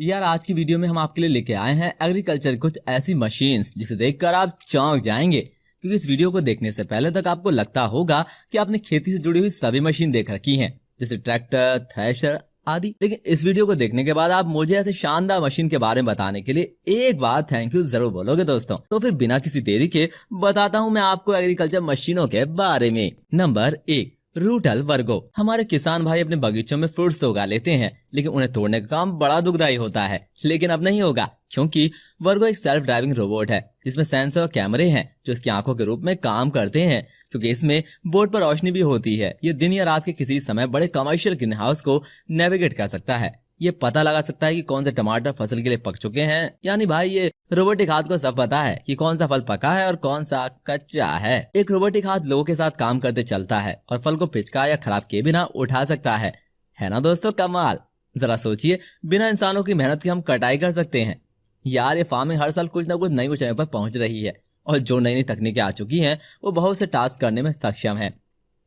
यार आज की वीडियो में हम आपके लिए लेके आए हैं एग्रीकल्चर कुछ ऐसी मशीन्स जिसे देखकर आप चौंक जाएंगे, क्योंकि इस वीडियो को देखने से पहले तक आपको लगता होगा कि आपने खेती से जुड़ी हुई सभी मशीन देख रखी हैं, जैसे ट्रैक्टर, थ्रेशर आदि। लेकिन इस वीडियो को देखने के बाद आप मुझे ऐसे शानदार मशीन के बारे में बताने के लिए एक बार थैंक यू जरूर बोलोगे दोस्तों। तो फिर बिना किसी देरी के बताता हूँ मैं आपको एग्रीकल्चर मशीनों के बारे में। नंबर 1, रूटल वर्गो। हमारे किसान भाई अपने बगीचों में फ्रूट्स तो उगा लेते हैं, लेकिन उन्हें तोड़ने का काम बड़ा दुखदाई होता है। लेकिन अब नहीं होगा, क्योंकि वर्गो एक सेल्फ ड्राइविंग रोबोट है जिसमें सेंसर और कैमरे हैं जो इसकी आंखों के रूप में काम करते हैं। क्योंकि इसमें बोर्ड पर रोशनी भी होती है, ये दिन या रात के किसी समय बड़े कमर्शियल ग्रीन हाउस को नेविगेट कर सकता है। ये पता लगा सकता है कि कौन से टमाटर फसल के लिए पक चुके हैं। यानी भाई ये रोबोटिक हाथ को सब पता है कि कौन सा फल पका है और कौन सा कच्चा है। एक रोबोटिक हाथ लोगों के साथ काम करते चलता है और फल को पिचका या खराब किए बिना उठा सकता है ना दोस्तों? कमाल। जरा सोचिए, बिना इंसानों की मेहनत के हम कटाई कर सकते हैं। यार ये फार्मिंग हर साल कुछ न कुछ नई ऊंचाई पर पहुंच रही है और जो नई नई तकनीकें आ चुकी हैं वो बहुत से टास्क करने में सक्षम है।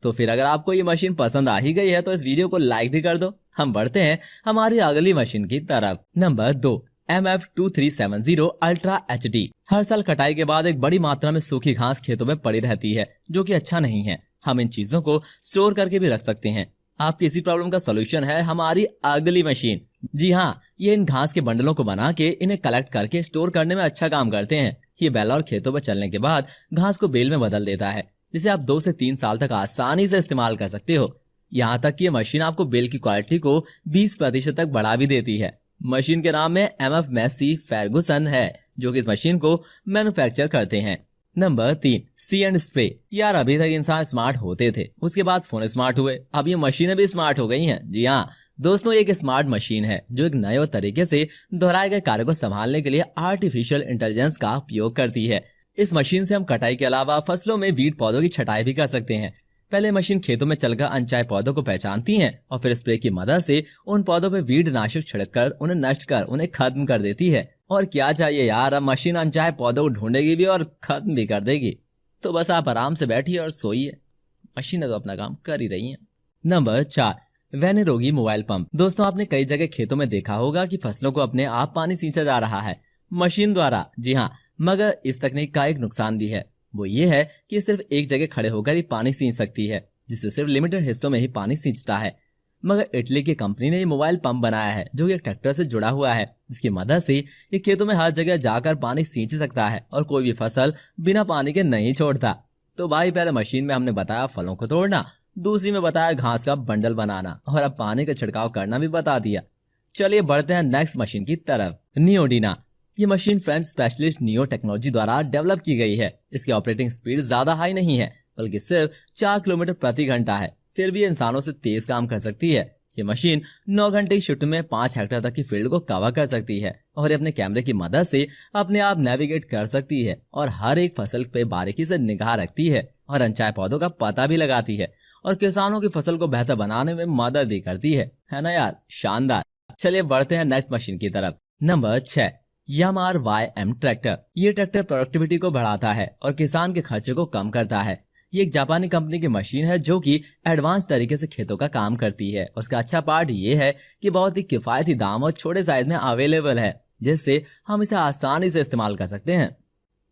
तो फिर अगर आपको ये मशीन पसंद आ ही गई है तो इस वीडियो को लाइक भी कर दो। हम बढ़ते हैं हमारी अगली मशीन की तरफ। Number 2, MF2370 ultra HD। हर साल कटाई के बाद एक बड़ी मात्रा में सूखी घास खेतों में पड़ी रहती है, जो कि अच्छा नहीं है। हम इन चीजों को स्टोर करके भी रख सकते हैं। आपकी इसी प्रॉब्लम का सोल्यूशन है हमारी अगली मशीन। जी हाँ, ये इन घास के बंडलों को बना के इन्हें कलेक्ट करके स्टोर करने में अच्छा काम करते हैं। ये बैल और खेतों पर चलने के बाद घास को बेल में बदल देता है, जिसे आप 2 से 3 साल तक आसानी से इस्तेमाल कर सकते हो। यहाँ तक कि ये मशीन आपको बेल की क्वालिटी को 20% तक बढ़ा भी देती है। मशीन के नाम में MF मैसी फर्गुसन है, जो कि इस मशीन को मैन्युफैक्चर करते हैं। Number 3, see and spray. यार अभी तक इंसान स्मार्ट होते थे, उसके बाद फोन स्मार्ट हुए, अब ये मशीनें भी स्मार्ट हो गई हैं। जी हाँ दोस्तों, एक स्मार्ट मशीन है जो एक नए तरीके से दोहराए गए कार्य को संभालने के लिए आर्टिफिशियल इंटेलिजेंस का उपयोग करती है। इस मशीन से हम कटाई के अलावा फसलों में वीड पौधों की छटाई भी कर सकते हैं। पहले मशीन खेतों में चलकर अनचाहे पौधों को पहचानती है और फिर स्प्रे की मदद से उन पौधों पे वीड नाशक छिड़ककर उन्हें नष्ट कर उन्हें खत्म कर देती है। और क्या चाहिए यार, अब मशीन अनचाहे पौधों को ढूंढेगी भी और खत्म भी कर देगी। तो बस आप आराम से बैठिए और सोइए, मशीनें तो अपना काम कर ही रही हैं। नंबर 4, वेनेरोगी मोबाइल पंप। दोस्तों आपने कई जगह खेतों में देखा होगा कि फसलों को अपने आप पानी सींचा जा रहा है मशीन द्वारा। जी हाँ, मगर इस तकनीक का एक नुकसान भी है। वो ये है कि सिर्फ एक जगह खड़े होकर ही पानी सींच सकती है, जिससे सिर्फ लिमिटेड हिस्सों में ही पानी सींचता है। मगर इटली की कंपनी ने ये मोबाइल पंप बनाया है जो कि एक ट्रैक्टर से जुड़ा हुआ है, जिसकी मदद से ये खेतों में हर जगह जाकर पानी सींच सकता है और कोई भी फसल बिना पानी के नहीं छोड़ता। तो भाई पहले मशीन में हमने बताया फलों को तोड़ना, दूसरी में बताया घास का बंडल बनाना, और अब पानी का छिड़काव करना भी बता दिया। चलिए बढ़ते हैं नेक्स्ट मशीन की तरफ। नियोडिना। ये machine French specialist neo technology द्वारा डेवलप की गई है। इसकी ऑपरेटिंग स्पीड ज्यादा हाई नहीं है, बल्कि सिर्फ 4 किलोमीटर प्रति घंटा है। फिर भी इंसानों से तेज काम कर सकती है। ये मशीन 9 घंटे की शिफ्ट में 5 हेक्टेयर तक की फील्ड को कवर कर सकती है और अपने कैमरे की मदद से अपने आप नेविगेट कर सकती है और हर एक फसल पे बारीकी से निगाह रखती है और अनचाहे पौधों का पता भी लगाती है और किसानों की फसल को बेहतर बनाने में मदद भी करती है ना यार? शानदार। चलिए बढ़ते हैं नेक्स्ट मशीन की तरफ। Number 6, यामार YM tractor. ये ट्रैक्टर प्रोडक्टिविटी को बढ़ाता है और किसान के खर्चे को कम करता है। ये एक जापानी कंपनी की मशीन है जो कि एडवांस तरीके से खेतों का काम करती है। उसका अच्छा पार्ट ये है कि बहुत ही किफायती दाम और छोटे साइज में अवेलेबल है, जिससे हम इसे आसानी से इस्तेमाल कर सकते हैं।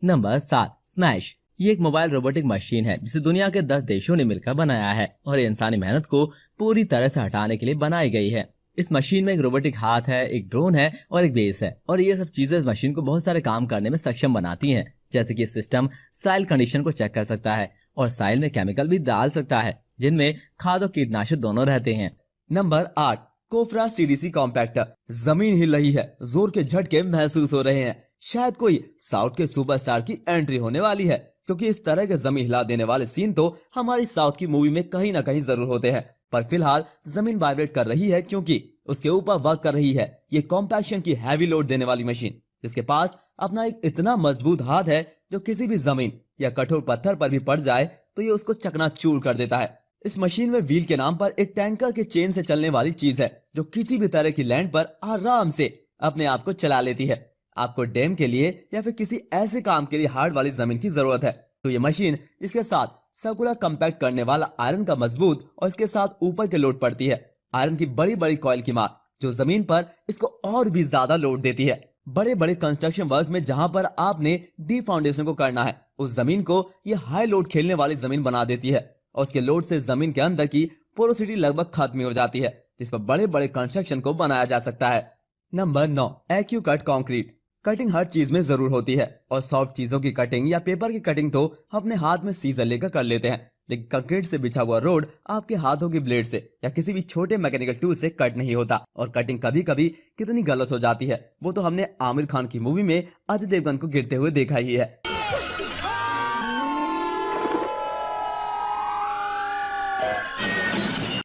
Number 7, smash. ये एक मोबाइल रोबोटिक मशीन है जिसे दुनिया के 10 देशों ने मिलकर बनाया है और ये इंसानी मेहनत को पूरी तरह से हटाने के लिए बनाई गई है। इस मशीन में एक रोबोटिक हाथ है, एक ड्रोन है और एक बेस है, और ये सब चीजें इस मशीन को बहुत सारे काम करने में सक्षम बनाती हैं। जैसे कि सिस्टम सॉइल कंडीशन को चेक कर सकता है और सॉइल में केमिकल भी डाल सकता है, जिनमें खाद और कीटनाशक दोनों रहते हैं। Number 8, कोफ्रा CDC compactor. जमीन हिल रही है, जोर के झटके महसूस हो रहे हैं। शायद कोई साउथ के सुपरस्टार की एंट्री होने वाली है, क्योंकि इस तरह के जमीन हिला देने वाले सीन तो हमारी साउथ की मूवी में कहीं ना कहीं जरूर होते हैं। पर फिलहाल जमीन वाइब्रेट कर रही है क्योंकि उसके ऊपर वर्क कर रही है ये कॉम्पैक्शन की हैवी लोड देने वाली मशीन, जिसके पास अपना एक इतना मजबूत हाथ है जो किसी भी जमीन या कठोर पत्थर पर भी पड़ जाए तो ये उसको चकनाचूर कर देता है। इस मशीन में व्हील के नाम पर एक टैंकर के चेन से चलने वाली चीज है जो किसी भी तरह की लैंड पर आराम से अपने आप को चला लेती है। आपको डैम के लिए या फिर किसी ऐसे काम के लिए हार्ड वाली जमीन की जरूरत है तो ये मशीन, जिसके साथ सर्कुलर कंपैक्ट करने वाला आयरन का मजबूत और इसके साथ ऊपर के लोड पड़ती है, आयरन की बड़ी बड़ी कॉइल की मार जो जमीन पर इसको और भी ज्यादा लोड देती है। बड़े बड़े कंस्ट्रक्शन वर्क में जहां पर आपने डीप फाउंडेशन को करना है, उस जमीन को ये हाई लोड खेलने वाली जमीन बना देती है और उसके लोड से जमीन के अंदर की पोरोसिटी लगभग खत्म हो जाती है, जिस पर बड़े बड़े कंस्ट्रक्शन को बनाया जा सकता है। Number 9, aqua cut concrete. Cutting हर चीज में जरूर होती है और सॉफ्ट चीजों की कटिंग या पेपर की कटिंग तो अपने हाथ में सीजर लेकर कर लेते हैं, लेकिन कंक्रीट से बिछा हुआ रोड आपके हाथों की ब्लेड से या किसी भी छोटे मैकेनिकल टूल से कट नहीं होता। और कटिंग कभी कभी कितनी गलत हो जाती है वो तो हमने आमिर खान की मूवी में अजय देवगन को गिरते हुए देखा ही है।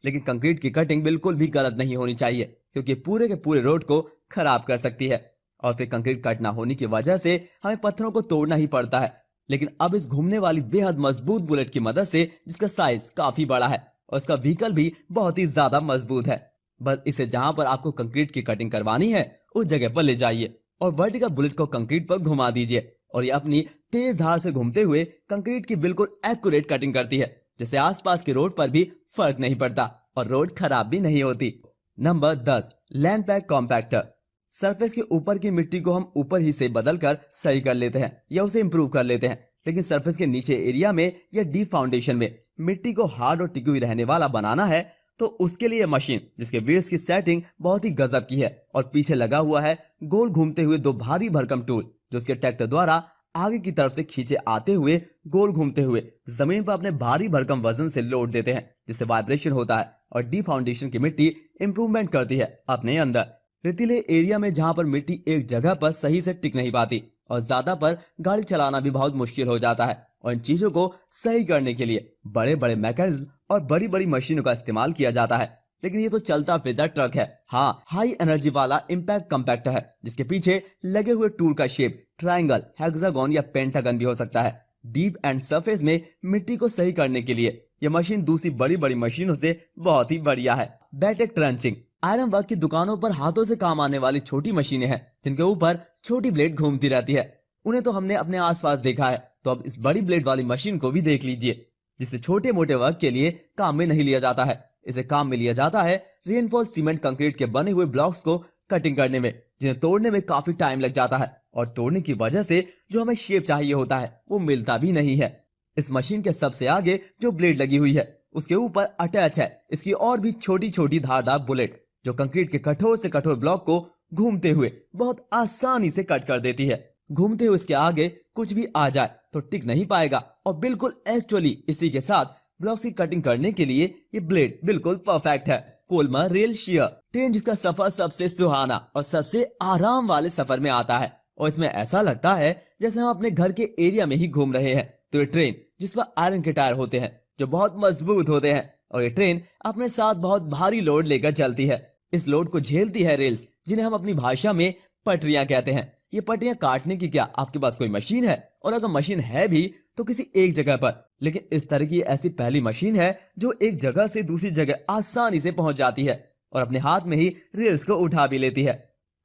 लेकिन कंक्रीट की कटिंग बिल्कुल भी गलत नहीं होनी चाहिए, क्योंकि पूरे के पूरे रोड को खराब कर सकती है और फिर कंक्रीट कट ना होने की वजह से हमें पत्थरों को तोड़ना ही पड़ता है। लेकिन अब इस घूमने वाली बेहद मजबूत बुलेट की मदद से, जिसका साइज काफी बड़ा है और इसका व्हीकल भी बहुत ही ज्यादा मजबूत है, बस इसे जहां पर आपको कंक्रीट की कटिंग करवानी है उस जगह पर ले जाइए और वर्टिकल बुलेट को कंक्रीट पर घुमा दीजिए और ये अपनी तेज धार से घूमते हुए कंक्रीट की बिल्कुल एक्यूरेट कटिंग करती है, जिससे आसपास के रोड पर भी फर्क नहीं पड़ता और रोड खराब भी नहीं होती। Number 10, land pack compactor. Surface के ऊपर की मिट्टी को हम ऊपर ही से बदलकर सही कर लेते हैं या उसे इंप्रूव कर लेते हैं, लेकिन सरफेस के नीचे एरिया में या डीप फाउंडेशन में मिट्टी को हार्ड और टिकी हुई रहने वाला बनाना है तो उसके लिए मशीन जिसके व्हील्स की सेटिंग बहुत ही गजब की है और पीछे लगा हुआ है गोल घूमते हुए 2 भारी भरकम टूल, जो उसके ट्रैक्टर द्वारा आगे की तरफ से खींचे आते हुए गोल घूमते हुए जमीन पर अपने भारी भरकम वजन से लोड देते हैं, जिससे वाइब्रेशन होता है और डीप फाउंडेशन की मिट्टी इंप्रूवमेंट करती है अपने अंदर। रेतीले एरिया में जहां पर मिट्टी एक जगह पर सही से टिक नहीं पाती और ज्यादा पर गाड़ी चलाना भी बहुत मुश्किल हो जाता है, और इन चीजों को सही करने के लिए बड़े बड़े मैकेनिज्म और बड़ी बड़ी मशीनों का इस्तेमाल किया जाता है। लेकिन ये तो चलता फिरता ट्रक है। हाँ, हाई एनर्जी वाला इम्पैक्ट कंपैक्टर है, जिसके पीछे लगे हुए टूल का शेप ट्रायंगल, हेक्सागन या पेंटागन भी हो सकता है। डीप एंड सरफेस में मिट्टी को सही करने के लिए यह मशीन दूसरी बड़ी बड़ी मशीनों से बहुत ही बढ़िया है। बैटेक ट्रंचिंग। आयरन वर्क की दुकानों पर हाथों से काम आने वाली छोटी मशीनें हैं, जिनके ऊपर छोटी ब्लेड घूमती रहती है। उन्हें तो हमने अपने आसपास देखा है, तो अब इस बड़ी ब्लेड वाली मशीन को भी देख लीजिए, जिसे छोटे मोटे वर्क के लिए काम में नहीं लिया जाता है। इसे काम में लिया जाता है रेनफोर्स सीमेंट कंक्रीट के बने हुए ब्लॉक्स को कटिंग करने में, जिन्हें तोड़ने में काफी टाइम लग जाता है और तोड़ने की वजह से जो हमें शेप चाहिए होता है वो मिलता भी नहीं है। इस मशीन के सबसे आगे जो ब्लेड लगी हुई है उसके ऊपर अटैच है इसकी और भी छोटी छोटी धारदार बुलेट, जो कंक्रीट के कठोर से कठोर ब्लॉक को घूमते हुए बहुत आसानी से कट कर देती है। घूमते हुए इसके आगे कुछ भी आ जाए तो टिक नहीं पाएगा और बिल्कुल एक्चुअली इसी के साथ ब्लॉक्स की कटिंग करने के लिए ये ब्लेड बिल्कुल परफेक्ट है। कोलमर रेल शेयर ट्रेन, जिसका सफर सबसे सुहाना और सबसे आराम वाले सफर में आता है और इसमें ऐसा लगता है जैसे हम अपने घर के एरिया में ही घूम रहे हैं। तो ये ट्रेन जिस पर आयरन के टायर होते हैं जो बहुत मजबूत होते हैं, और ये ट्रेन अपने साथ बहुत भारी लोड लेकर चलती है। इस लोड को झेलती है रेल्स, जिन्हें हम अपनी भाषा में पटरियां कहते हैं। ये पटरियां काटने की क्या आपके पास कोई मशीन है? और अगर मशीन है भी तो किसी एक जगह पर, लेकिन इस तरह की ऐसी पहली मशीन है जो एक जगह से दूसरी जगह आसानी से पहुंच जाती है और अपने हाथ में ही रेल्स को उठा भी लेती है।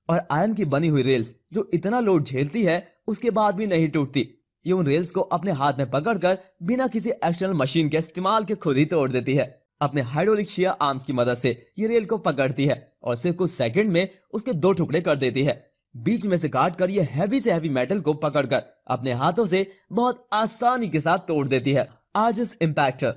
और आयरन की बनी हुई रेल्स जो इतना लोड झेलती है उसके बाद भी नहीं टूटती। ये उन रेल्स को अपने हाथ में पकड़कर बिना किसी एक्सटर्नल मशीन के इस्तेमाल के खुद ही तोड़ देती है। अपने हाइड्रोलिक शेयर आर्म्स की मदद से ये रेल को पकड़ती है और सिर्फ कुछ सेकंड में उसके 2 टुकड़े कर देती है। बीच में से काट कर ये हैवी से हैवी मेटल को पकड़कर अपने हाथों से बहुत आसानी के साथ तोड़ देती है। आर्जिस इम्पैक्टर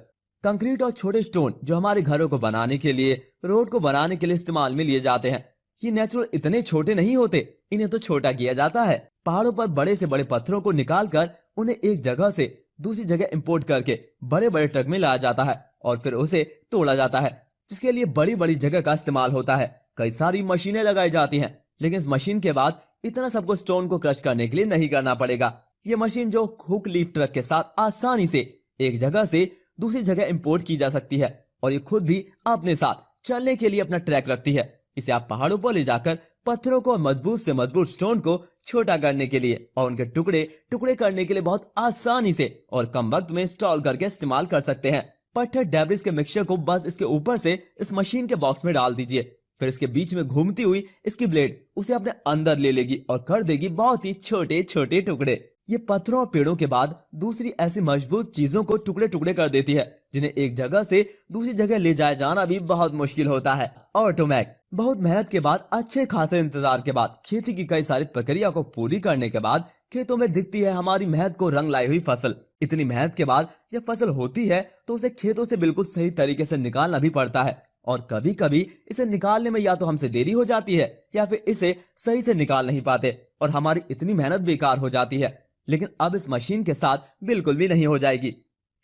कंक्रीट और छोटे स्टोन जो हमारे घरों को बनाने के लिए, रोड को बनाने के लिए इस्तेमाल में लिए जाते हैं, ये नेचुरल इतने छोटे नहीं होते, इन्हें तो छोटा किया जाता है। पहाड़ों पर बड़े से बड़े पत्थरों को निकालकर उन्हें एक जगह से दूसरी जगह इंपोर्ट करके बड़े बड़े ट्रक में लाया जाता है और फिर उसे तोड़ा जाता है, जिसके लिए बड़ी बड़ी जगह का इस्तेमाल होता है। कई सारी मशीनें लगाई जाती हैं, लेकिन इस मशीन के बाद इतना सबको स्टोन को क्रश करने के लिए नहीं करना पड़ेगा। ये मशीन जो हुक लीफ ट्रक के साथ आसानी से एक जगह से दूसरी जगह इंपोर्ट की जा सकती है और ये खुद भी अपने साथ चलने के लिए अपना ट्रैक रखती है। इसे आप पहाड़ों पर ले जाकर पत्थरों को मजबूत से मजबूत स्टोन को छोटा करने के लिए और उनके टुकड़े टुकड़े करने के लिए बहुत आसानी से और कम वक्त में इंस्टॉल करके इस्तेमाल कर सकते हैं। पत्थर डेब्रिस के मिक्सचर को बस इसके ऊपर से इस मशीन के बॉक्स में डाल दीजिए, फिर इसके बीच में घूमती हुई इसकी ब्लेड उसे अपने अंदर ले लेगी और कर देगी बहुत ही छोटे छोटे टुकड़े। ये पत्थरों और पेड़ों के बाद दूसरी ऐसी मजबूत चीजों को टुकड़े टुकड़े कर देती है, जिन्हें एक जगह से दूसरी जगह ले जाया जाना भी बहुत मुश्किल होता है। ऑटोमैक बहुत मेहनत के बाद, अच्छे खासे इंतजार के बाद, खेती की कई सारी प्रक्रिया को पूरी करने के बाद खेतों में दिखती है हमारी मेहनत को रंग लाई हुई फसल। इतनी मेहनत के बाद जब फसल होती है तो उसे खेतों से बिल्कुल सही तरीके से निकालना भी पड़ता है, और कभी कभी इसे निकालने में या तो हमसे देरी हो जाती है या फिर इसे सही से निकाल नहीं पाते और हमारी इतनी मेहनत बेकार हो जाती है। लेकिन अब इस मशीन के साथ बिल्कुल भी नहीं हो जाएगी,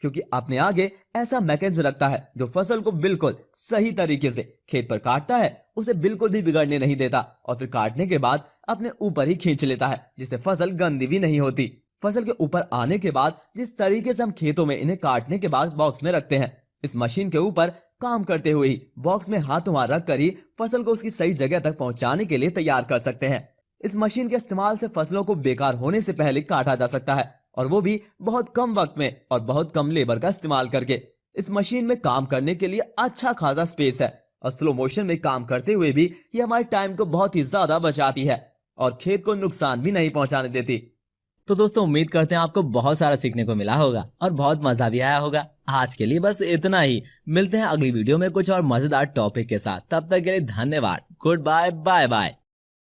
क्योंकि अपने आगे ऐसा मैकेनिज्म रखता है जो फसल को बिल्कुल सही तरीके से खेत पर काटता है, उसे बिल्कुल भी बिगड़ने नहीं देता और फिर काटने के बाद अपने ऊपर ही खींच लेता है, जिससे फसल गंदी भी नहीं होती। फसल के ऊपर आने के बाद जिस तरीके से हम खेतों में इन्हें काटने के बाद बॉक्स में रखते हैं, इस मशीन के ऊपर काम करते हुए ही बॉक्स में हाथों रख कर ही फसल को उसकी सही जगह तक पहुंचाने के लिए तैयार कर सकते हैं। इस मशीन के इस्तेमाल से फसलों को बेकार होने से पहले काटा जा सकता है, और वो भी बहुत कम वक्त में और बहुत कम लेबर का इस्तेमाल करके। इस मशीन में काम करने के लिए अच्छा खासा स्पेस है और स्लो मोशन में काम करते हुए भी ये हमारे टाइम को बहुत ही ज्यादा बचाती है और खेत को नुकसान भी नहीं पहुंचाने देती। तो दोस्तों, उम्मीद करते हैं आपको बहुत सारा सीखने को मिला होगा और बहुत मजा भी आया होगा। आज के लिए बस इतना ही। मिलते हैं अगली वीडियो में कुछ और मजेदार टॉपिक के साथ। तब तक के लिए धन्यवाद। Good bye, bye bye.